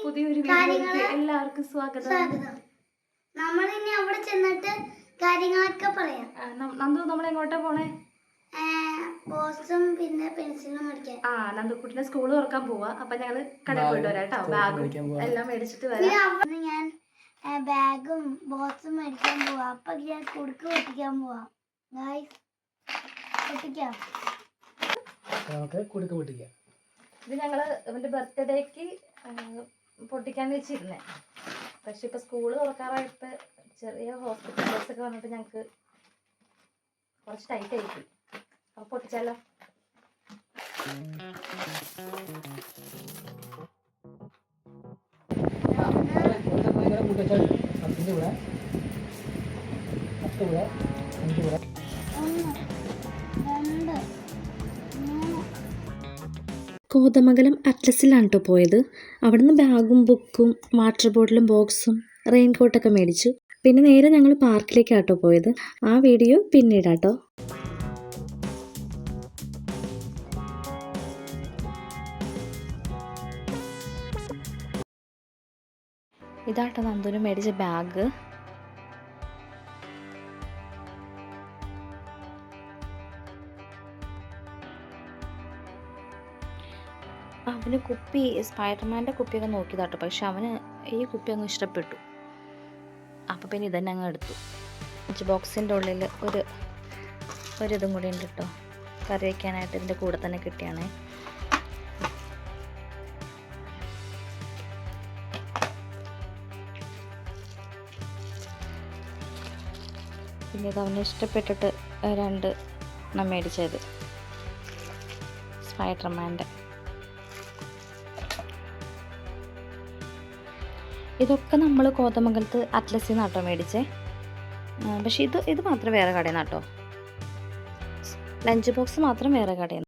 പുതിയൊരു വീഡിയോയിലേക്ക് എല്ലാവർക്കും സ്വാഗതം. നമ്മൾ ഇനി അവിടെ ചെന്നിട്ട് കാര്യങ്ങളൊക്കെ പറയാം. നന്ദു നമ്മൾ എങ്ങോട്ടാ പോണേ? ബോക്സും പിന്നെ പെൻസിലും മേടിക്കാൻ. നന്ദുക്കുട്ടിനെ സ്കൂൾ തുറക്കാൻ പോവാ. അപ്പൊ ഞങ്ങള് കടയിൽ പോയിട്ട് വരാം കേട്ടോ. ബാഗും എല്ലാം മേടിച്ചിട്ട് വരാം. ഞാൻ ബാഗും ബോക്സും മേടിക്കാൻ പോവാ. അപ്പൊ ഞാൻ കുടുക്ക് പൊട്ടിക്കാൻ പോവാ. പൊട്ടിക്കാം. കുടുക്ക് പൊട്ടിക്കാം. ഇത് ഞങ്ങള് ഇവന്റെ ബർത്ത്ഡേക്ക് പൊട്ടിക്കാൻ വെച്ചിരുന്നേ. പക്ഷെ ഇപ്പൊ സ്കൂള് തുറക്കാറായിട്ട് ചെറിയ ഹോസ്പിറ്റൽ കേസൊക്കെ വന്നിട്ട് ഞങ്ങക്ക് കുറച്ച് ടൈറ്റ് ആയിപ്പോയി. അപ്പൊ പൊട്ടിച്ചാലോ? കോതമംഗലം അറ്റ്ലസിലാണ് കേട്ടോ പോയത്. അവിടുന്ന് ബാഗും ബുക്കും വാട്ടർ ബോട്ടിലും ബോക്സും റെയിൻ കോട്ടൊക്കെ മേടിച്ചു. പിന്നെ നേരെ ഞങ്ങൾ പാർക്കിലേക്കാട്ടോ പോയത്. ആ വീഡിയോ പിന്നീടാട്ടോ. ഇതാട്ടോ നന്ദുന് മേടിച്ച ബാഗ്. അവന് കുപ്പി സ്പൈഡർമാൻ്റെ കുപ്പിയൊക്കെ നോക്കിയതാട്ടോ. പക്ഷെ അവന് ഈ കുപ്പി അങ്ങ് ഇഷ്ടപ്പെട്ടു. അപ്പോൾ പിന്നെ ഇതന്നെ അങ്ങ് എടുത്തു. ബോക്സിൻ്റെ ഉള്ളിൽ ഒരിതും കൂടി ഉണ്ട് കേട്ടോ, കറി വയ്ക്കാനായിട്ട്. ഇതിൻ്റെ കൂടെ തന്നെ കിട്ടിയാണേ. പിന്നെ ഇത് അവന് ഇഷ്ടപ്പെട്ടിട്ട് 2 മേടിച്ചത് സ്പൈഡർമാൻ്റെ. ഇതൊക്കെ നമ്മൾ കോതമംഗലത്ത് അറ്റ്ലസിൽ നിന്നാട്ടോ മേടിച്ചേ. പക്ഷേ ഇത് മാത്രം വേറെ കടയിൽ നിന്നാട്ടോ. ലഞ്ച് ബോക്സ് മാത്രം വേറെ കടയിൽ നിന്ന്.